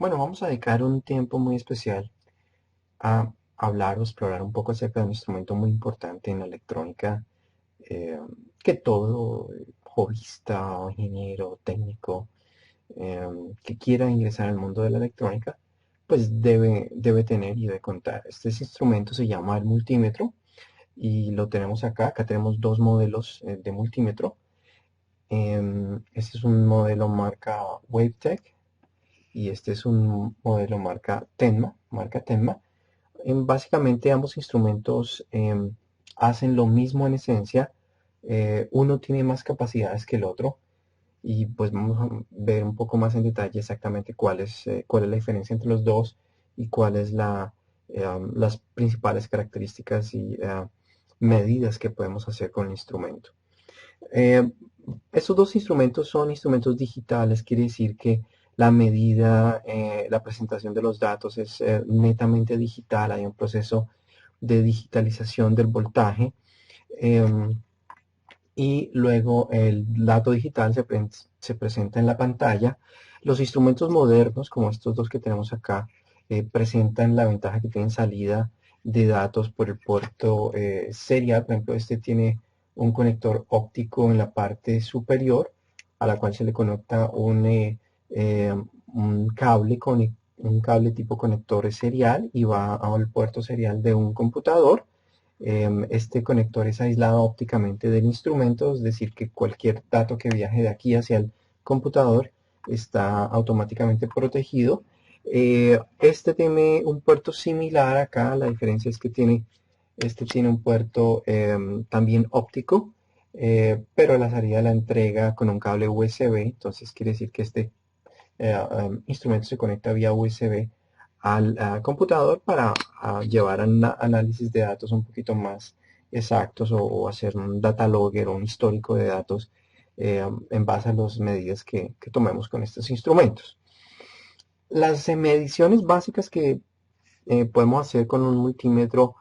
Bueno, vamos a dedicar un tiempo muy especial a hablar o explorar un poco acerca de un instrumento muy importante en la electrónica eh, que todo hobbyista o ingeniero técnico eh, que quiera ingresar al mundo de la electrónica pues debe tener y debe contar. Este instrumento se llama el multímetro y lo tenemos acá. Acá tenemos dos modelos de multímetro. Este es un modelo marca WaveTech y este es un modelo marca Tenma. Básicamente ambos instrumentos hacen lo mismo en esencia. Uno tiene más capacidades que el otro y pues vamos a ver un poco más en detalle exactamente cuál es la diferencia entre los dos y cuáles las principales características y medidas que podemos hacer con el instrumento. Eh, Estos dos instrumentos son instrumentos digitales, quiere decir que la medida, la presentación de los datos es netamente digital, hay un proceso de digitalización del voltaje y luego el dato digital se presenta en la pantalla. Los instrumentos modernos, como estos dos que tenemos acá, presentan la ventaja que tienen salida de datos por el puerto serial. Por ejemplo, este tiene un conector óptico en la parte superior, a la cual se le conecta eh, un cable, un cable tipo conector serial y va al puerto serial de un computador. Este conector es aislado ópticamente del instrumento, es decir, que cualquier dato que viaje de aquí hacia el computador está automáticamente protegido. Este tiene un puerto similar acá, la diferencia es que este tiene un puerto también óptico, pero la salida la entrega con un cable USB, entonces quiere decir que este instrumento se conecta vía USB al computador para llevar análisis de datos un poquito más exactos o hacer un data logger o un histórico de datos en base a las medidas que tomemos con estos instrumentos. Las mediciones básicas que podemos hacer con un multímetro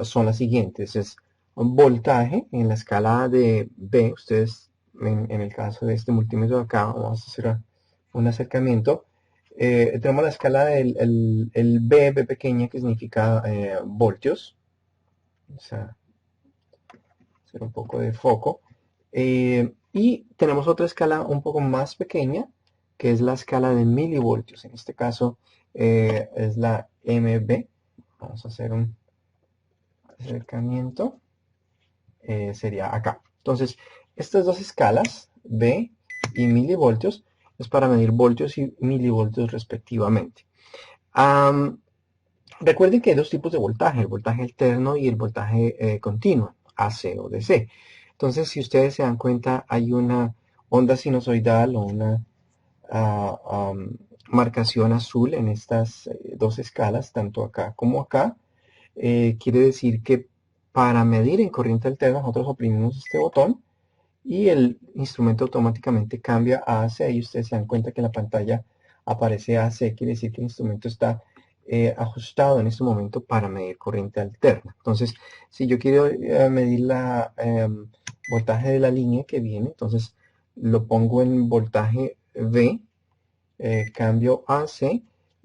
son las siguientes. Es un voltaje en la escala de B. Ustedes, en el caso de este multímetro de acá, vamos a hacer un acercamiento. Tenemos la escala del el B pequeña, que significa voltios. O sea, hacer un poco de foco. Y tenemos otra escala un poco más pequeña, que es la escala de milivoltios. En este caso es la MB. Vamos a hacer un acercamiento. Sería acá. Entonces, estas dos escalas, B y milivoltios, es para medir voltios y milivoltios respectivamente. Am, Recuerden que hay dos tipos de voltaje, el voltaje alterno y el voltaje continuo, AC o DC. Entonces, si ustedes se dan cuenta, hay una onda sinusoidal o una marcación azul en estas dos escalas, tanto acá como acá. Quiere decir que para medir en corriente alterna nosotros oprimimos este botón y el instrumento automáticamente cambia a AC y ustedes se dan cuenta que en la pantalla aparece AC, quiere decir que el instrumento está ajustado en este momento para medir corriente alterna. Entonces, si yo quiero medir la voltaje de la línea que viene, entonces lo pongo en voltaje V, cambio AC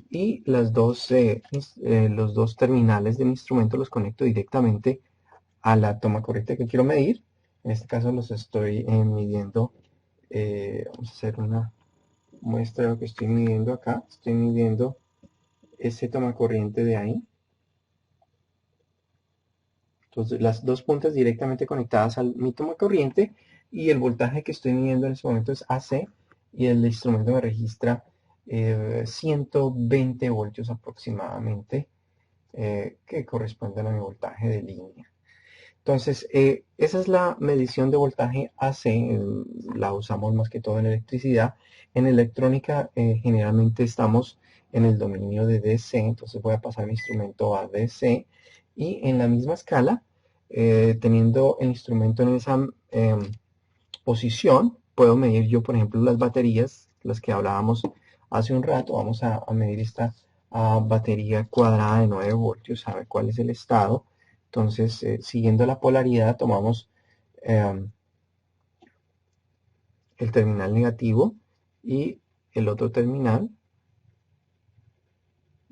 y los dos terminales del instrumento los conecto directamente a la toma corriente que quiero medir. En este caso los estoy midiendo. Vamos a hacer una muestra de lo que estoy midiendo acá. Estoy midiendo ese toma corriente de ahí. Entonces las dos puntas directamente conectadas a mi toma corriente y el voltaje que estoy midiendo en este momento es AC y el instrumento me registra 120 voltios aproximadamente que corresponden a mi voltaje de línea. Entonces, esa es la medición de voltaje AC, la usamos más que todo en electricidad. En electrónica generalmente estamos en el dominio de DC, entonces voy a pasar mi instrumento a DC y en la misma escala, teniendo el instrumento en esa posición, puedo medir yo, por ejemplo, las baterías, las que hablábamos hace un rato. Vamos a medir esta batería cuadrada de 9 voltios, saber cuál es el estado. Entonces, siguiendo la polaridad, tomamos eh, el terminal negativo y el otro terminal.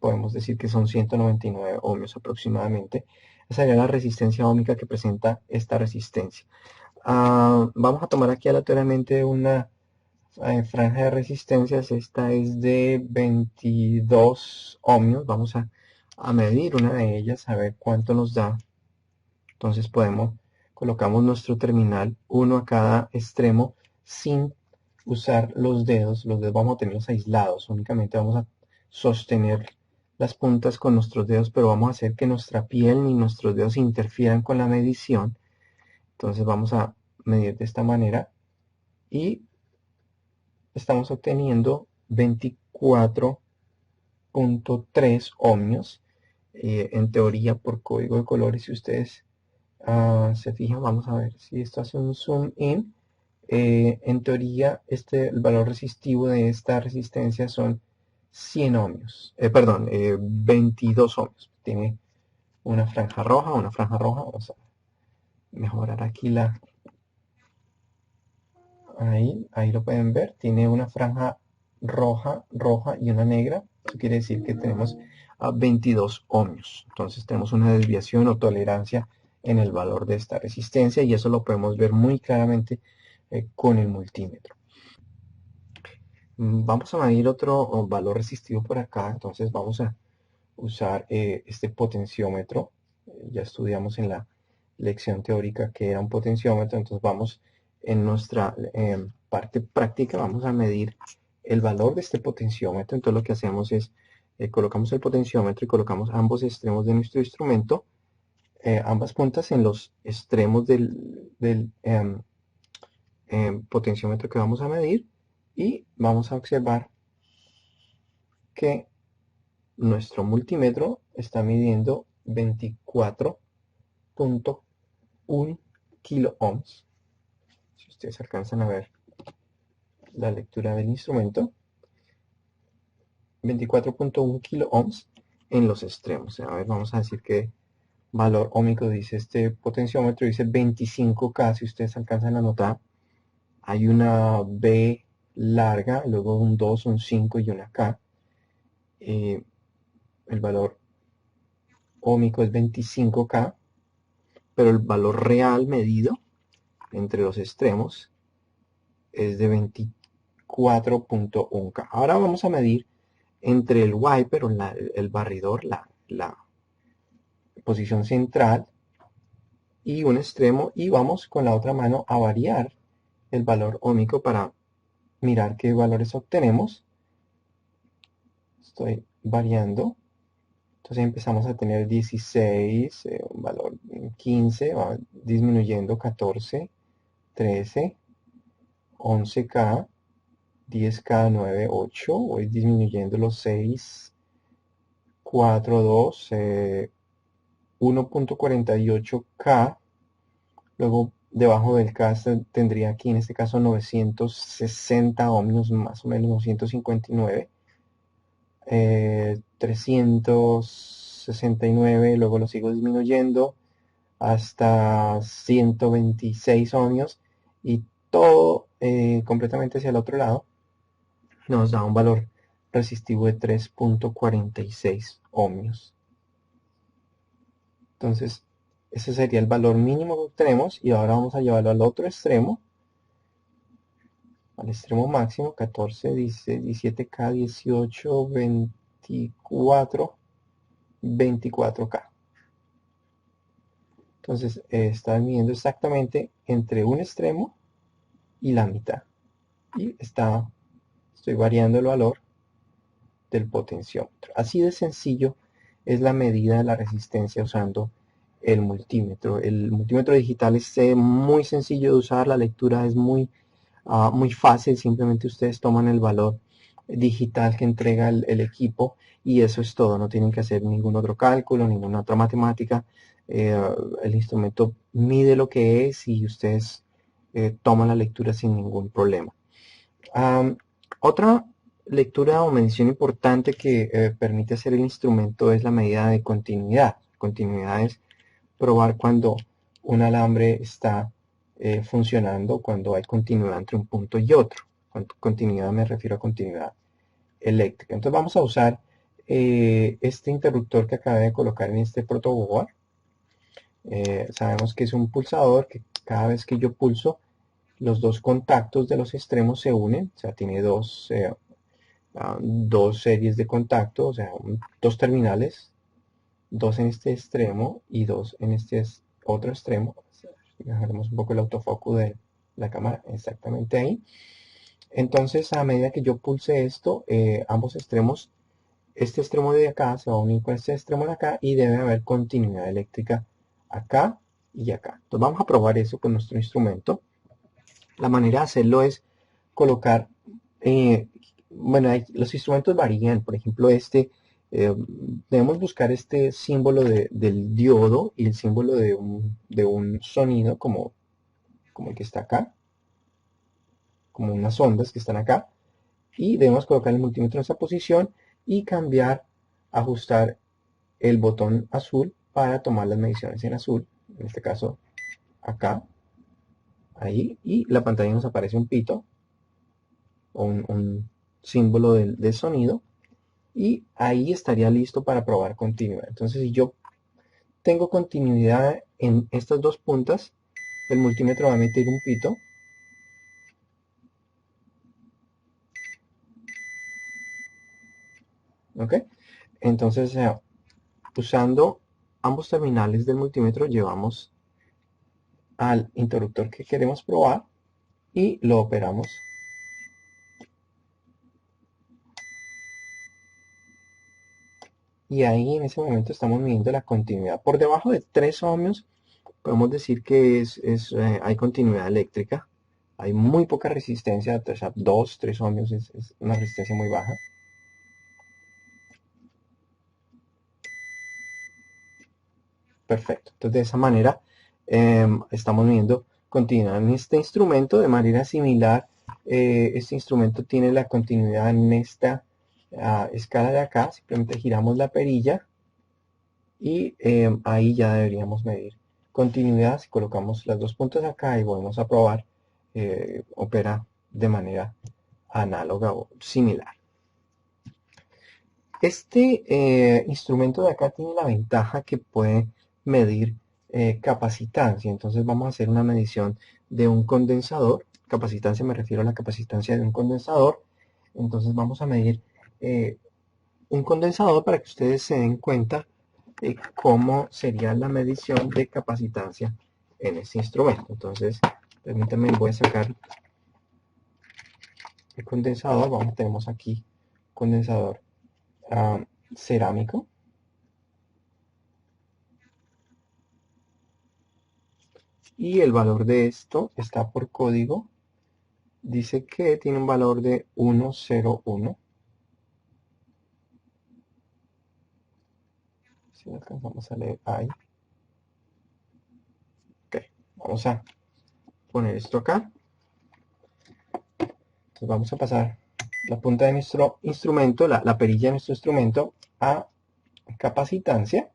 podemos decir que son 199 ohmios aproximadamente. Esa sería la resistencia óhmica que presenta esta resistencia. Vamos a tomar aquí aleatoriamente una franja de resistencias. Esta es de 22 ohmios. Vamos a medir una de ellas, a ver cuánto nos da. Entonces colocamos nuestro terminal, uno a cada extremo, sin usar los dedos. Los dedos vamos a tenerlos aislados, únicamente vamos a sostener las puntas con nuestros dedos, pero vamos a hacer que nuestra piel ni nuestros dedos interfieran con la medición. Entonces vamos a medir de esta manera y estamos obteniendo 24.3 ohmios. En teoría, por código de colores, si ustedes se fijan, vamos a ver si esto hace un zoom in. En teoría, el valor resistivo de esta resistencia son 100 ohmios, 22 ohmios. Tiene una franja roja. Vamos a mejorar aquí ahí lo pueden ver. Tiene una franja roja y una negra. Eso quiere decir que tenemos 22 ohmios. Entonces tenemos una desviación o tolerancia en el valor de esta resistencia, y eso lo podemos ver muy claramente con el multímetro. Vamos a medir otro valor resistivo por acá. Entonces vamos a usar este potenciómetro. Ya estudiamos en la lección teórica que era un potenciómetro. Entonces vamos en nuestra parte práctica, vamos a medir el valor de este potenciómetro. Entonces lo que hacemos es colocamos el potenciómetro y colocamos ambos extremos de nuestro instrumento, ambas puntas en los extremos del potenciómetro que vamos a medir, y vamos a observar que nuestro multímetro está midiendo 24.1 kilo ohms. Si ustedes alcanzan a ver la lectura del instrumento, 24.1 kilo ohms en los extremos. A ver, vamos a decir que valor óhmico dice este potenciómetro, dice 25K. Si ustedes alcanzan a notar, hay una B larga, luego un 2, un 5 y una K. El valor óhmico es 25K, pero el valor real medido entre los extremos es de 24.1K. Ahora vamos a medir entre el wiper o el barridor, la posición central y un extremo, y vamos con la otra mano a variar el valor óhmico para mirar qué valores obtenemos. Estoy variando. Entonces empezamos a tener 16, un valor 15, va disminuyendo 14, 13, 11K, 10K, 9, 8, voy disminuyendo los 6, 4, 2, 1.48K, luego debajo del K tendría aquí en este caso 960 ohmios, más o menos 959, 369, luego lo sigo disminuyendo hasta 126 ohmios, y todo completamente hacia el otro lado nos da un valor resistivo de 3.46 ohmios. Entonces ese sería el valor mínimo que obtenemos, y ahora vamos a llevarlo al otro extremo, al extremo máximo, 14, 17K, 18, 24, 24K. Entonces está midiendo exactamente entre un extremo y la mitad, y estoy variando el valor del potenciómetro. Así de sencillo es la medida de la resistencia usando el multímetro. El multímetro digital es muy sencillo de usar, la lectura es muy fácil. Simplemente ustedes toman el valor digital que entrega el equipo, y eso es todo. No tienen que hacer ningún otro cálculo, ninguna otra matemática. El instrumento mide lo que es y ustedes toman la lectura sin ningún problema. Otra lectura o medición importante que permite hacer el instrumento es la medida de continuidad. Continuidad es probar cuando un alambre está funcionando, cuando hay continuidad entre un punto y otro. Continuidad me refiero a continuidad eléctrica. Entonces vamos a usar este interruptor que acabé de colocar en este protoboard. Sabemos que es un pulsador que cada vez que yo pulso, los dos contactos de los extremos se unen, o sea, tiene dos series de contactos, o sea, dos terminales, dos en este extremo y dos en este otro extremo. Dejaremos un poco el autofoco de la cámara exactamente ahí. Entonces, a medida que yo pulse esto, ambos extremos, este extremo de acá se va a unir con este extremo de acá y debe haber continuidad eléctrica acá y acá. Entonces vamos a probar eso con nuestro instrumento. La manera de hacerlo es colocar, bueno, los instrumentos varían, por ejemplo debemos buscar este símbolo del diodo y el símbolo de un sonido como el que está acá, como unas ondas que están acá, y debemos colocar el multímetro en esa posición y cambiar, ajustar el botón azul para tomar las mediciones en azul, en este caso acá, ahí, y la pantalla nos aparece un pito o un símbolo del sonido, y ahí estaría listo para probar continuidad. Entonces, si yo tengo continuidad en estas dos puntas, el multímetro va a emitir un pito. ¿Ok? Entonces, usando ambos terminales del multímetro, llevamos al interruptor que queremos probar y lo operamos. Y ahí en ese momento estamos midiendo la continuidad. Por debajo de 3 ohmios podemos decir que hay continuidad eléctrica. Hay muy poca resistencia, o sea, 2, 3 ohmios es una resistencia muy baja. Perfecto. Entonces de esa manera estamos midiendo continuidad en este instrumento. De manera similar, este instrumento tiene la continuidad en esta escala de acá. Simplemente giramos la perilla y ahí ya deberíamos medir continuidad. Si colocamos las dos puntas acá y volvemos a probar, opera de manera análoga o similar. Este instrumento de acá tiene la ventaja que puede medir capacitancia. Entonces vamos a hacer una medición de un condensador. Capacitancia, me refiero a la capacitancia de un condensador. Entonces vamos a medir un condensador para que ustedes se den cuenta de cómo sería la medición de capacitancia en este instrumento. Entonces, permítanme, voy a sacar el condensador. Tenemos aquí condensador cerámico. Y el valor de esto está por código. Dice que tiene un valor de 101. Si alcanzamos a leer ahí. Ok, vamos a poner esto acá. Entonces vamos a pasar la punta de nuestro instrumento, la perilla de nuestro instrumento, a capacitancia.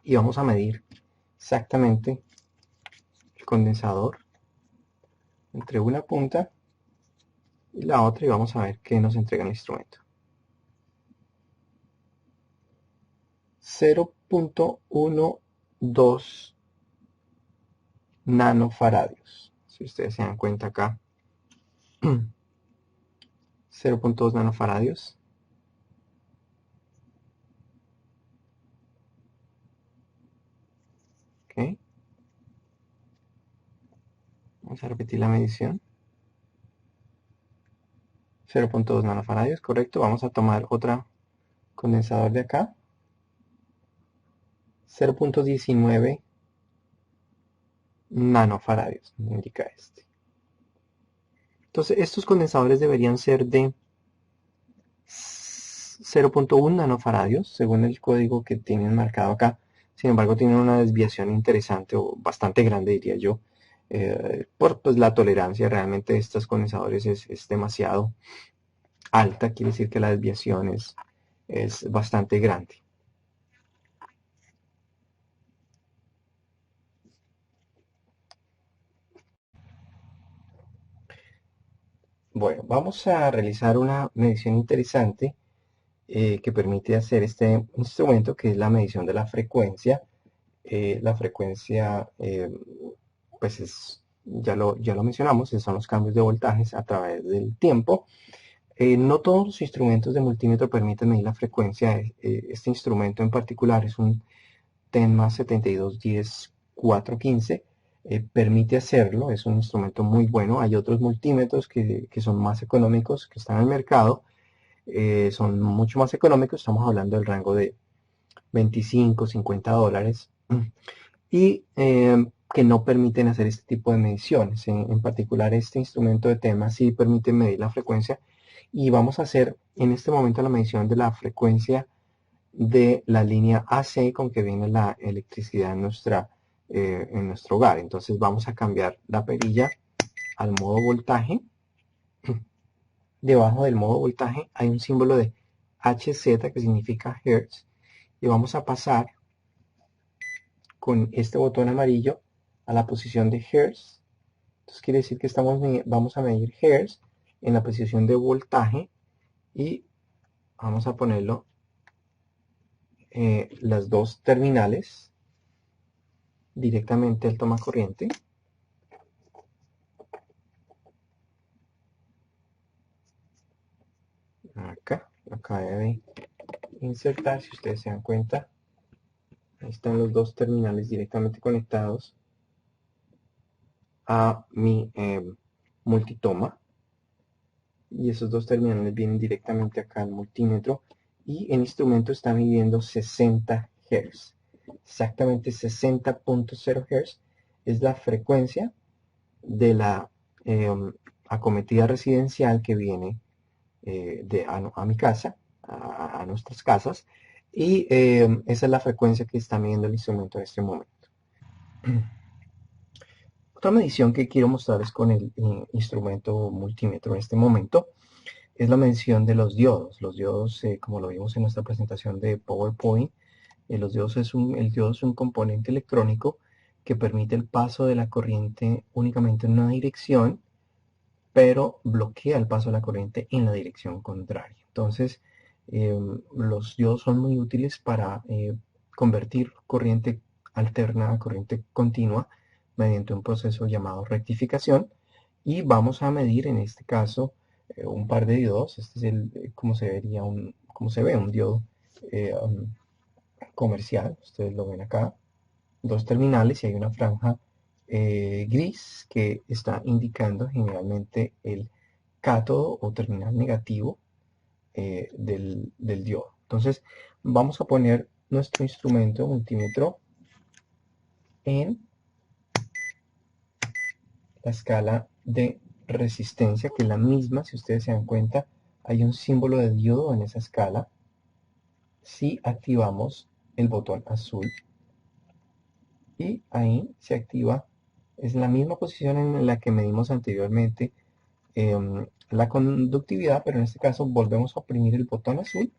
Y vamos a medir exactamente el condensador entre una punta y la otra, y vamos a ver qué nos entrega el instrumento. 0.12 nanofaradios. Si ustedes se dan cuenta acá, 0.2 nanofaradios. Ok. Vamos a repetir la medición. 0.2 nanofaradios, correcto. Vamos a tomar otro condensador de acá. 0.19 nanofaradios, indica este. Entonces, estos condensadores deberían ser de 0.1 nanofaradios, según el código que tienen marcado acá. Sin embargo, tienen una desviación interesante o bastante grande, diría yo, por pues, la tolerancia realmente de estos condensadores es demasiado alta. Quiere decir que la desviación es bastante grande. Bueno, vamos a realizar una medición interesante que permite hacer este instrumento, que es la medición de la frecuencia. La frecuencia, pues ya lo mencionamos, son los cambios de voltajes a través del tiempo. No todos los instrumentos de multímetro permiten medir la frecuencia. Este instrumento en particular es un Tenma 7210-415. Permite hacerlo, es un instrumento muy bueno. Hay otros multímetros que son más económicos, que están en el mercado, son mucho más económicos. Estamos hablando del rango de 25, $50 y que no permiten hacer este tipo de mediciones. En particular, este instrumento de Tenma sí permite medir la frecuencia, y vamos a hacer en este momento la medición de la frecuencia de la línea AC con que viene la electricidad en nuestro hogar. Entonces vamos a cambiar la perilla al modo voltaje. Debajo del modo voltaje hay un símbolo de HZ, que significa Hertz, y vamos a pasar con este botón amarillo a la posición de Hertz. Entonces quiere decir que vamos a medir Hertz en la posición de voltaje, y vamos a ponerlo las dos terminales directamente al toma corriente. Acá debe insertar, si ustedes se dan cuenta, ahí están los dos terminales directamente conectados a mi multitoma, y esos dos terminales vienen directamente acá al multímetro, y el instrumento está midiendo 60 Hz, exactamente 60.0 Hz es la frecuencia de la acometida residencial que viene a mi casa, a nuestras casas, y esa es la frecuencia que está midiendo el instrumento en este momento. Otra medición que quiero mostrarles con el instrumento multímetro en este momento es la medición de los diodos. Los diodos, como lo vimos en nuestra presentación de PowerPoint, el diodo es un componente electrónico que permite el paso de la corriente únicamente en una dirección, pero bloquea el paso de la corriente en la dirección contraria. Entonces, los diodos son muy útiles para convertir corriente alterna a corriente continua mediante un proceso llamado rectificación, y vamos a medir en este caso un par de diodos. Este es como se ve un diodo comercial. Ustedes lo ven acá, dos terminales, y hay una franja gris que está indicando generalmente el cátodo o terminal negativo del diodo. Entonces vamos a poner nuestro instrumento multímetro en la escala de resistencia, que es la misma. Si ustedes se dan cuenta, hay un símbolo de diodo en esa escala. Si activamos el botón azul, y ahí se activa, es la misma posición en la que medimos anteriormente la conductividad, pero en este caso volvemos a oprimir el botón azul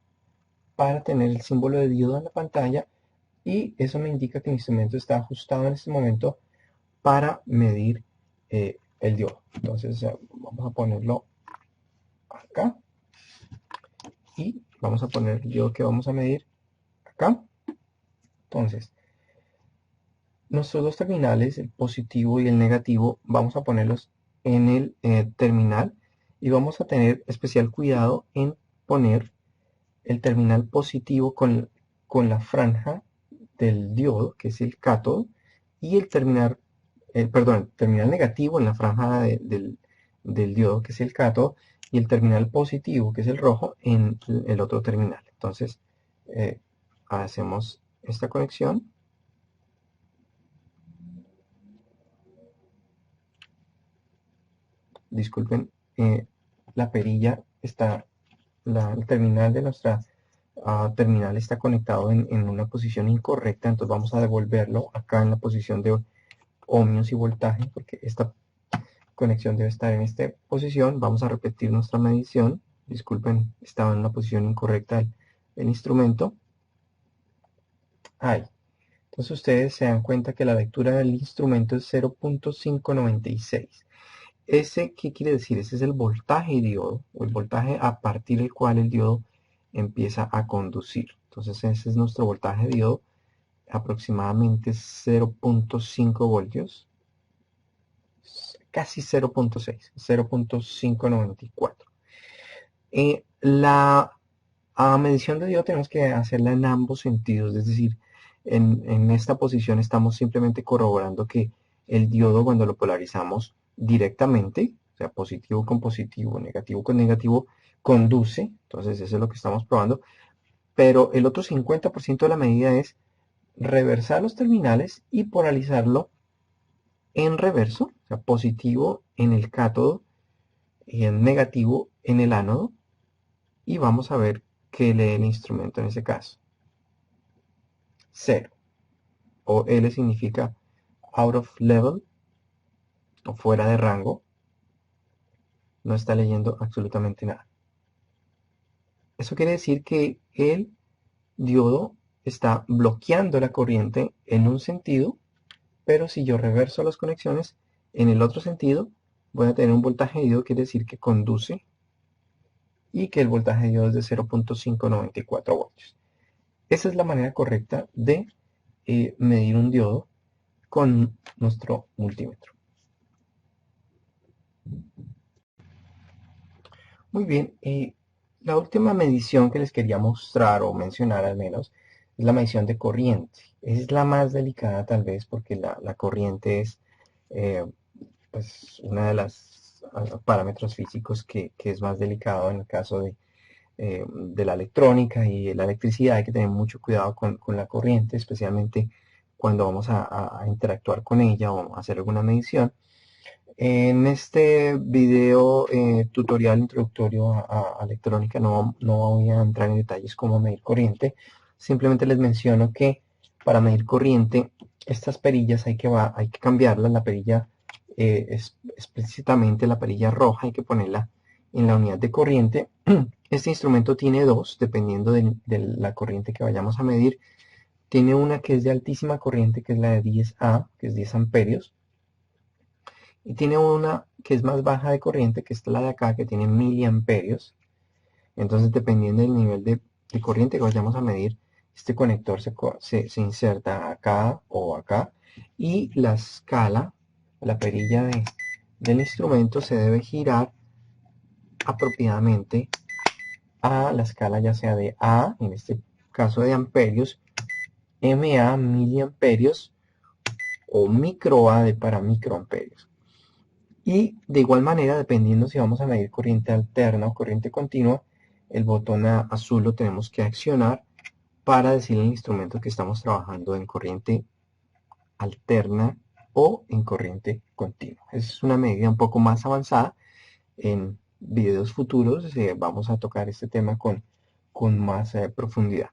para tener el símbolo de diodo en la pantalla, y eso me indica que el instrumento está ajustado en este momento para medir el diodo. Entonces vamos a ponerlo acá, y vamos a poner el diodo que vamos a medir acá. Entonces, nuestros dos terminales, el positivo y el negativo, vamos a ponerlos en el terminal, y vamos a tener especial cuidado en poner el terminal positivo con la franja del diodo, que es el cátodo, y el terminal negativo en la franja del diodo, que es el cátodo, y el terminal positivo, que es el rojo, en el otro terminal. Entonces, hacemos esta conexión. Disculpen, la perilla el terminal de nuestra terminal está conectado en una posición incorrecta, entonces vamos a devolverlo acá en la posición de ohmios y voltaje, porque esta conexión debe estar en esta posición. Vamos a repetir nuestra medición. Disculpen, estaba en la posición incorrecta el instrumento. Ahí. Entonces ustedes se dan cuenta que la lectura del instrumento es 0.596. ¿Ese qué quiere decir? Ese es el voltaje diodo, o el voltaje a partir del cual el diodo empieza a conducir. Entonces ese es nuestro voltaje de diodo, aproximadamente 0.5 voltios, casi 0.6, 0.594. La medición de diodo tenemos que hacerla en ambos sentidos, es decir, en esta posición estamos simplemente corroborando que el diodo, cuando lo polarizamos directamente, o sea, positivo con positivo, negativo con negativo, conduce. Entonces eso es lo que estamos probando. Pero el otro 50% de la medida es reversar los terminales y polarizarlo en reverso, o sea, positivo en el cátodo y en negativo en el ánodo, y vamos a ver qué lee el instrumento en ese caso. 0, o L significa out of level, o fuera de rango. No está leyendo absolutamente nada. Eso quiere decir que el diodo está bloqueando la corriente en un sentido, pero si yo reverso las conexiones en el otro sentido, voy a tener un voltaje de diodo, quiere decir que conduce, y que el voltaje de diodo es de 0.594 voltios. Esa es la manera correcta de medir un diodo con nuestro multímetro. Muy bien, la última medición que les quería mostrar o mencionar al menos es la medición de corriente. Es la más delicada tal vez porque la corriente es eh, pues una de las parámetros físicos que es más delicado en el caso de la electrónica y de la electricidad. Hay que tener mucho cuidado con la corriente, especialmente cuando vamos a interactuar con ella o hacer alguna medición. En este video tutorial introductorio a electrónica no voy a entrar en detalles cómo medir corriente. Simplemente les menciono que para medir corriente, estas perillas hay que cambiarlas. La perilla es explícitamente la perilla roja, hay que ponerla en la unidad de corriente. Este instrumento tiene dos, dependiendo de la corriente que vayamos a medir. Tiene una que es de altísima corriente, que es la de 10A, que es 10 amperios. Y tiene una que es más baja de corriente, que es la de acá, que tiene miliamperios. Entonces, dependiendo del nivel de corriente que vayamos a medir, este conector se inserta acá o acá. Y la escala, la perilla del instrumento se debe girar apropiadamente a la escala, ya sea de A, en este caso de amperios, MA, miliamperios, o micro A de para microamperios. Y de igual manera, dependiendo si vamos a medir corriente alterna o corriente continua, el botón azul lo tenemos que accionar para decirle al instrumento que estamos trabajando en corriente alterna o en corriente continua. Es una medida un poco más avanzada. En videos futuros vamos a tocar este tema con más profundidad.